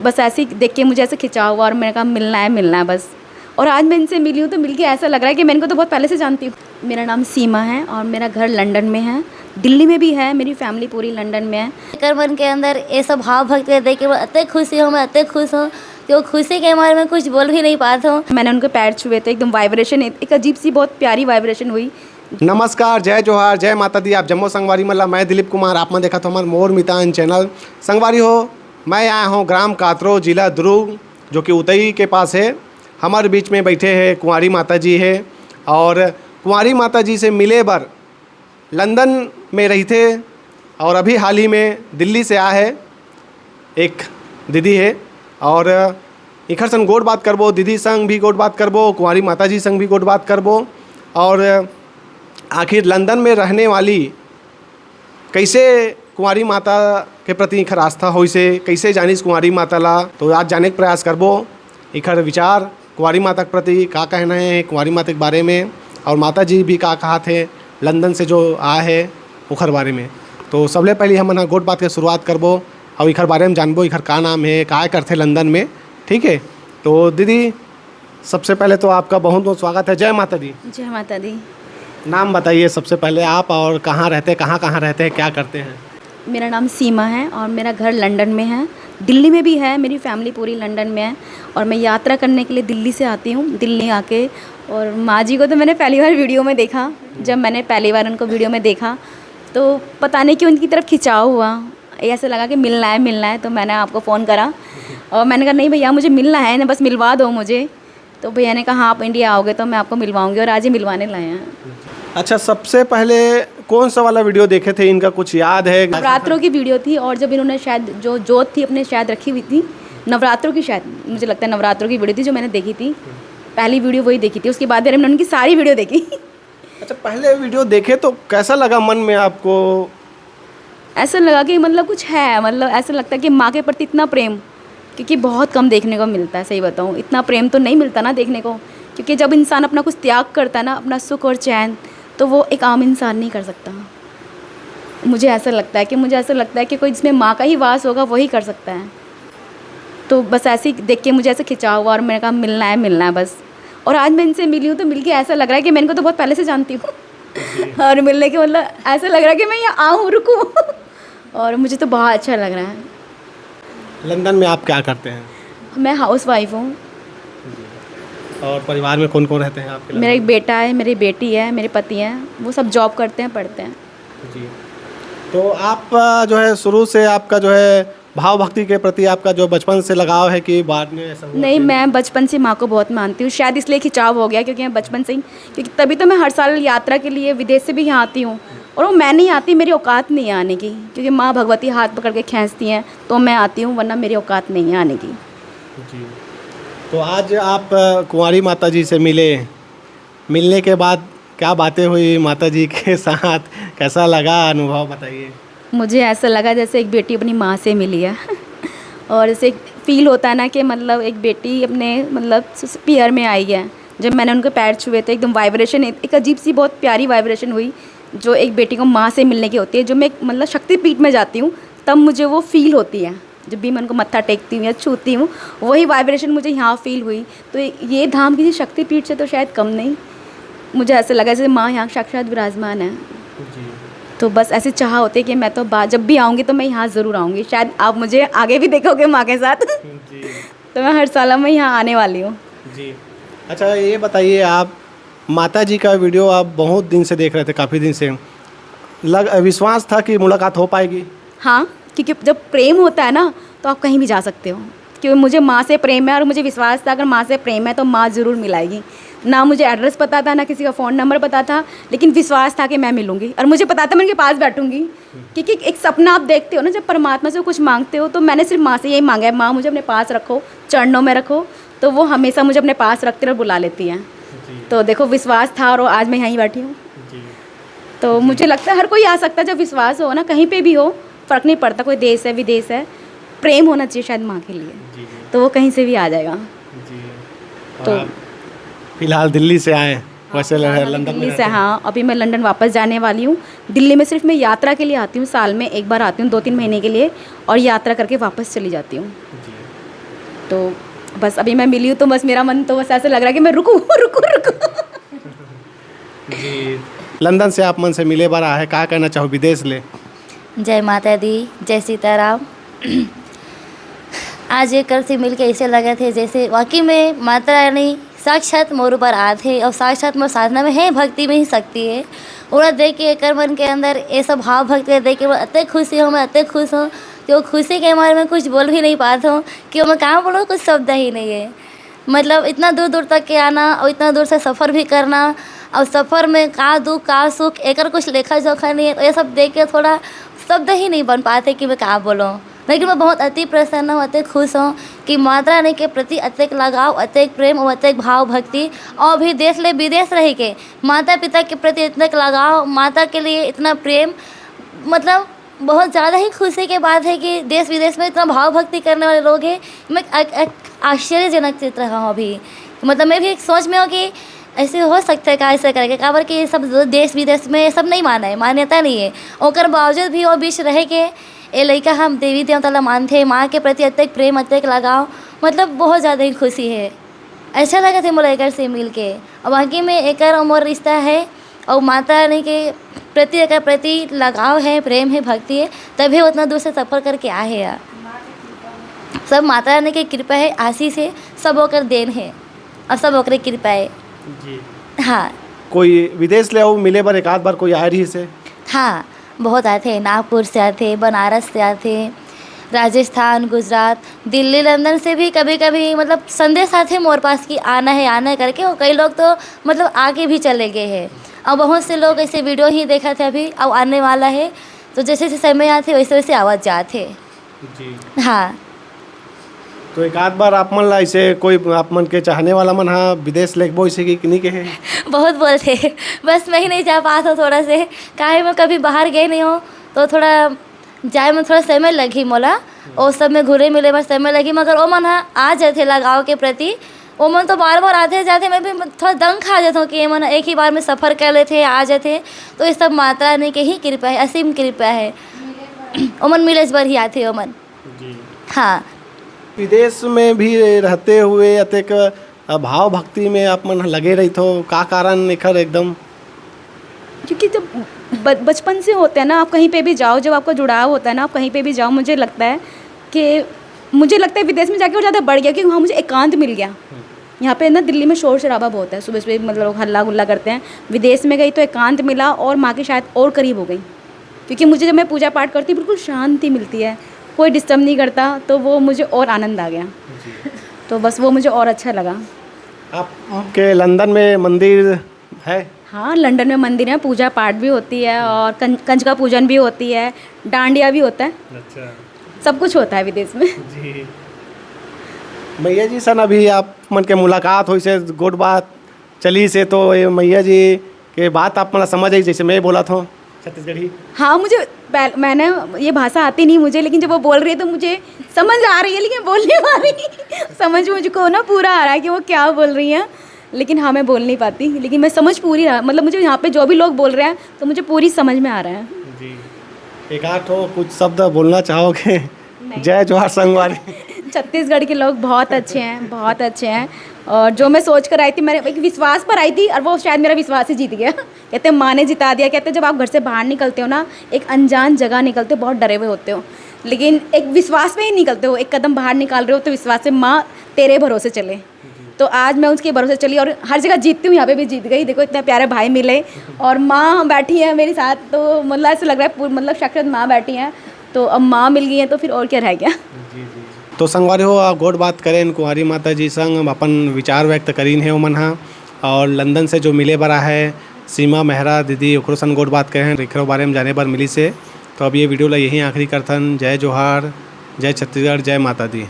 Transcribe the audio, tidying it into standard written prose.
बस ऐसे ही देख के मुझे ऐसे खिंचाव हुआ और मैंने कहा मिलना है बस। और आज मैं इनसे मिली हूँ तो मिल के ऐसा लग रहा है कि मैं इनको तो बहुत पहले से जानती हूँ। मेरा नाम सीमा है और मेरा घर लंदन में है, दिल्ली में भी है, मेरी फैमिली पूरी लंदन में है। कर मन के अंदर ये सब भाव भक्ति देख के मैं अत्ते खुशी हूँ, मैं अत्ते खुश हूँ कि वो खुशी के मारे मैं कुछ बोल भी नहीं पाता हूँ। मैंने उनके पैर छुए थे, एकदम वाइब्रेशन, एक अजीब सी बहुत प्यारी वाइब्रेशन हुई। नमस्कार, जय जोहार, जय माता दी। आप जम्मू संगवारी मल्ला, मैं दिलीप कुमार। आप में देखा तो हमारे मोर मितान चैनल संगवारी हो। मैं आया हूँ ग्राम कातरो, जिला दुर्ग, जो कि उतई के पास है। हमारे बीच में बैठे हैं कुंवारी माता जी है और कुंवारी माता जी से मिले बर लंदन में रही थे और अभी हाल ही में दिल्ली से आया है एक दीदी है और इखर संग गोट बात करबो, दीदी संग भी गोट बात करबो, कुंवारी माता जी संग भी गोट बात करबो और आखिर लंदन में रहने वाली कैसे कुंवारी माता के प्रति इखर आस्था होई से, कैसे जानिस कुंवारी माता ला, तो आज जाने के प्रयास करबो। इखर विचार कुंवारी माता के प्रति का कहना है कुंवारी माता के बारे में और माता जी भी का कहा थे लंदन से जो आया है उखर बारे में। तो सबले पहले हम ना गोट बात के शुरुआत करबो और इखर बारे में जानबो, इखर का नाम है, का करते लंदन में। ठीक है, तो दीदी सबसे पहले तो आपका बहुत बहुत स्वागत है। जय माता दी। जय माता दी। नाम बताइए सबसे पहले आप, और कहाँ रहते हैं, कहाँ रहते हैं, क्या करते हैं? मेरा नाम सीमा है और मेरा घर लंदन में है, दिल्ली में भी है, मेरी फैमिली पूरी लंदन में है और मैं यात्रा करने के लिए दिल्ली से आती हूँ। दिल्ली आके और माँ जी को तो मैंने पहली बार वीडियो में देखा। जब मैंने पहली बार उनको वीडियो में देखा तो पता नहीं क्यों उनकी तरफ खिंचाव हुआ, ऐसे लगा कि मिलना है। तो मैंने आपको फ़ोन करा और मैंने कहा नहीं भैया मुझे मिलना है ना, बस मिलवा दो मुझे। तो भैया ने कहा हाँ आप इंडिया आओगे तो मैं आपको मिलवाऊंगी और आज ही मिलवाने लाए हैं। अच्छा, सबसे पहले कौन सा वाला वीडियो देखे थे, इनका कुछ याद है? नवरात्रों की वीडियो थी और जब इन्होंने शायद जो जोत थी अपने शायद रखी हुई थी, नवरात्रों की, शायद मुझे लगता है नवरात्रों की वीडियो थी जो मैंने देखी थी। पहली वीडियो वही देखी थी, उसके बाद मैंने उनकी सारी वीडियो देखी। अच्छा, पहले वीडियो देखे तो कैसा लगा मन में आपको? ऐसा लगा कि मतलब कुछ है, मतलब ऐसा लगता है कि माँ के प्रति इतना प्रेम, क्योंकि बहुत कम देखने को मिलता है। सही बताऊँ, इतना प्रेम तो नहीं मिलता ना देखने को, क्योंकि जब इंसान अपना कुछ त्याग करता है ना, अपना सुख और चैन, तो वो एक आम इंसान नहीं कर सकता। मुझे ऐसा लगता है कि कोई जिसमें माँ का ही वास होगा वही कर सकता है। तो बस ऐसे ही देख के मुझे ऐसे खिंचाव हुआ और मैंने कहा मिलना है बस। और आज मैं इनसे मिली हूँ तो मिल के ऐसा लग रहा है कि मैं इनको तो बहुत पहले से जानती हूँ। और मिलने के मतलब ऐसा लग रहा है कि मैं यहाँ आऊँ, रुकूँ। और मुझे तो बहुत अच्छा लग रहा है। लंदन में आप क्या करते हैं? मैं हाउस वाइफ हूँ। और परिवार में कौन कौन रहते हैं आपके? मेरा एक बेटा है, मेरी बेटी है, मेरे पति हैं, वो सब जॉब करते हैं, पढ़ते हैं। जी, तो आप जो है शुरू से आपका जो है भाव भक्ति के प्रति आपका जो बचपन से लगाव है कि बाद में ऐसा हुआ? नहीं, मैं बचपन से माँ को बहुत मानती हूँ, शायद इसलिए खिंचाव हो गया क्योंकि मैं बचपन से ही, क्योंकि तभी तो मैं हर साल यात्रा के लिए विदेश से भी यहाँ आती हूँ। और वो मैं नहीं आती, मेरी औकात नहीं है आने की, क्योंकि माँ भगवती हाथ पकड़ के खींचती हैं तो मैं आती हूँ, वरना मेरी औकात नहीं है आने की। जी, तो आज आप कुंवारी माता जी से मिलने के बाद क्या बातें हुई माता जी के साथ, कैसा लगा अनुभव बताइए? मुझे ऐसा लगा जैसे एक बेटी अपनी माँ से मिली है। और जैसे एक फील होता है ना कि मतलब एक बेटी अपने मतलब पियर में आई है। जब मैंने उनके पैर छुए थे, एकदम वाइब्रेशन, एक अजीब सी बहुत प्यारी वाइब्रेशन हुई जो एक बेटी को माँ से मिलने की होती है। जब मैं मतलब शक्तिपीठ में जाती हूँ तब मुझे वो फील होती है, जब भी मैं उनको मत्था टेकती हूँ या छूती हूँ, वही वाइब्रेशन मुझे यहाँ फील हुई। तो ये धाम किसी शक्तिपीठ से तो शायद कम नहीं। मुझे ऐसा लगा जैसे माँ यहाँ साक्षात विराजमान है। तो बस ऐसी चाह होती है कि मैं तो जब भी आऊँगी तो मैं यहाँ ज़रूर आऊँगी। शायद आप मुझे आगे भी देखोगे माँ के साथ। जी। तो मैं हर साल मैं यहाँ आने वाली हूँ। जी, अच्छा ये बताइए, आप माता जी का वीडियो आप बहुत दिन से देख रहे थे, काफ़ी दिन से विश्वास था कि मुलाकात हो पाएगी? हाँ, क्योंकि जब प्रेम होता है ना तो आप कहीं भी जा सकते हो, क्योंकि मुझे माँ से प्रेम है और मुझे विश्वास था अगर माँ से प्रेम है तो माँ ज़रूर मिलाएगी। ना मुझे एड्रेस पता था, ना किसी का फ़ोन नंबर पता था, लेकिन विश्वास था कि मैं मिलूँगी। और मुझे पता था मैं उनके पास बैठूँगी, क्योंकि एक सपना आप देखते हो ना, जब परमात्मा से कुछ मांगते हो। तो मैंने सिर्फ माँ से यही मांगा है, माँ मुझे अपने पास रखो, चरणों में रखो। तो वो हमेशा मुझे अपने पास रखते और बुला लेती हैं। तो देखो विश्वास था और आज मैं यहीं बैठी हूँ। तो मुझे लगता है हर कोई आ सकता है जब विश्वास हो ना, कहीं पे भी हो, फ़र्क नहीं पड़ता, कोई देश है विदेश है, प्रेम होना चाहिए शायद माँ के लिए। तो वो कहीं से भी आ जाएगा। तो फिलहाल दिल्ली से आए, वैसे लंदन में दिल्ली से, हाँ अभी मैं लंदन वापस जाने वाली हूँ। दिल्ली में सिर्फ मैं यात्रा के लिए आती हूँ, साल में एक बार आती हूँ 2-3 महीने के लिए, और यात्रा करके वापस चली जाती हूँ। तो बस अभी मैं मिली हूँ तो बस मेरा मन तो बस ऐसा लग रहा है कि मैं रुकूँ रुकूँ रुकूँ। जी लंदन से आप मन से मिले बार है, क्या कहना चाहो विदेश ले? जय माता दी, जय सीताराम। आज ये कल से मिल के ऐसे लगे थे जैसे वाकई में माता रानी साक्षात मोर पर आए थे और साक्षात मोर साधना में है, भक्ति में ही शक्ति है। उन्हें देख के एक मन के अंदर ये सब भाव भक्ति देख के मैं अत्य खुशी हूँ, मैं अत्य खुश हूँ कि वो खुशी के मारे मैं कुछ बोल भी नहीं पाती हूँ कि मैं कहाँ बोलूँ, कुछ शब्द ही नहीं है। मतलब इतना दूर दूर तक के आना और इतना दूर से सफ़र भी करना और सफ़र में का दुख का सुख एक कुछ लेखा जोखा नहीं है, तो ये सब देख के थोड़ा शब्द ही नहीं बन पाते कि मैं कहाँ बोलूँ। लेकिन मैं बहुत अति प्रसन्न हूँ, अति खुश हूँ कि माता रानी के प्रति अत्यधिक लगाव, अत्यधिक प्रेम और अत्यधिक भाव भक्ति, और भी देश ले विदेश रह के माता पिता के प्रति इतना लगाव, माता के लिए इतना प्रेम, मतलब बहुत ज़्यादा ही खुशी की बात है कि देश विदेश में इतना भाव भक्ति करने वाले लोग हैं। मैं आश्चर्यजनक चित रहा हूँ अभी, मतलब मैं भी एक सोच में हूँ कि ऐसे हो सकता है क्या ऐसे करेंगे काबर कि ये सब देश विदेश में ये सब नहीं माना है, मान्यता नहीं है। और बावजूद भी वो बीच रह के ये लड़का हम देवी देवता ला मानते हैं, माँ के प्रति अत्यधिक प्रेम अत्यधिक लगाव, मतलब बहुत ज़्यादा ही खुशी है। अच्छा लगा थे मोला एकर से मिल के, और बाकी में एक मोर रिश्ता है और माता रानी के प्रति एक प्रति लगाव है, प्रेम है, भक्ति है, तभी उतना दूर से सफ़र करके आए हैं यार। सब माता रानी की कृपा है, आशीष है, सब ओकर देन है और सब ओकरे कृपा है। जी हाँ कोई विदेश ले आओ मिले बार एक आध बार कोई आए रही से? हाँ बहुत आए थे, नागपुर से आए थे, बनारस से आए थे, राजस्थान, गुजरात, दिल्ली, लंदन से भी कभी कभी मतलब संदेश आते मोर पास कि आना है करके, और कई लोग तो मतलब आगे भी चले गए हैं। और बहुत से लोग ऐसे वीडियो ही देखा थे अभी, अब आने वाला है, तो जैसे जैसे समय आते वैसे वैसे आवाज़ जाते। जी हाँ तो एक आध बार आप मन ला ऐसे कोई आप मन के चाहने वाला मन हाँ विदेश ले बो ऐसे कि नहीं के है? बहुत बोलते, बस मैं ही नहीं जा पाता थोड़ा से, काहे मैं कभी बाहर गए नहीं हूँ, तो थोड़ा जाए में थोड़ा समय लगी मोला, और सब में घुरे मिले बस समय लगी, मगर वो मन आ जाते लगाव के प्रति, वो मन तो बार बार आते जाते, मैं भी थोड़ा दंग खा जाता हूँ कि ये मन एक ही बार में सफ़र कर लेते आ जाते। तो ये सब माता रानी के ही कृपा है, असीम कृपा है। वो मन मिले बार ही आते वो मन। हाँ विदेश में भी रहते हुए अत्यक भाव भक्ति में आप मन लगे रही थो, का कारण एकर एकदम? क्योंकि जब बचपन से होते हैं ना, आप कहीं पे भी जाओ, जब आपका जुड़ाव होता है ना, आप कहीं पे भी जाओ, मुझे लगता है विदेश में जाके और ज़्यादा बढ़ गया कि वहाँ मुझे एकांत मिल गया। यहाँ पे ना दिल्ली में शोर शराबा बहुत है, सुबह सुबह मतलब लोग हल्ला गुल्ला करते हैं। विदेश में गई तो एकांत मिला और माँ के शायद और करीब हो गई, क्योंकि मुझे जब मैं पूजा पाठ करती बिल्कुल शांति मिलती है, कोई डिस्टर्ब नहीं करता, तो वो मुझे और आनंद आ गया। तो बस वो मुझे और अच्छा लगा। आपके लंदन में मंदिर है? हाँ लंदन में मंदिर है, पूजा पाठ भी होती है और कंजका पूजन भी होती है, डांडिया भी होता है। अच्छा सब कुछ होता है विदेश में। जी मैया जी सन अभी आप मन के मुलाकात हुई से गुड बात चली से, तो ये मैया जी के बात आप मतलब समझ आई, जैसे मैं बोला था छत्तीसगढ़ी। हाँ मैंने ये भाषा आती नहीं मुझे, लेकिन जब वो बोल रही है तो मुझे समझ आ रही है, लेकिन बोलने वाली समझ मुझको ना पूरा आ रहा है कि वो क्या बोल रही हैं, लेकिन हाँ मैं बोल नहीं पाती, लेकिन मैं समझ पूरी रहा, मतलब मुझे यहाँ पे जो भी लोग बोल रहे हैं तो मुझे पूरी समझ में आ रहा है। जी एक आध कुछ शब्द बोलना चाहोगे? जय जोहार संगवारी। छत्तीसगढ़ के लोग बहुत अच्छे हैं, बहुत अच्छे हैं, और जो मैं सोच कर आई थी, मेरे एक विश्वास पर आई थी और वो शायद मेरा विश्वास ही जीत गया। कहते माँ ने जिता दिया। कहते जब आप घर से बाहर निकलते हो ना, एक अनजान जगह निकलते हो, बहुत डरे हुए होते हो, लेकिन एक विश्वास में ही निकलते हो, एक कदम बाहर निकाल रहे हो तो विश्वास से माँ तेरे भरोसे चले। तो आज मैं उसके भरोसे चली और हर जगह जीतती हूँ, यहाँ पे भी जीत गई। देखो इतने प्यारे भाई मिले और माँ बैठी है मेरे साथ, तो मतलब ऐसा लग रहा है मतलब साक्षात माँ बैठी हैं, तो अब माँ मिल गई है तो फिर और क्या रह गया। तो संगवारी हो गोड बात करें कुंवारी माता जी संग अपन विचार व्यक्त करीन है ओमन हा, और लंदन से जो मिले बरा है सीमा मेहरा दीदी ओकरो संग गोड बात करें रिखरो बारे में जाने बर मिली से। तो अब ये वीडियो ला यहीं आखिरी करथन। जय जोहार, जय छत्तीसगढ़, जय माता दी।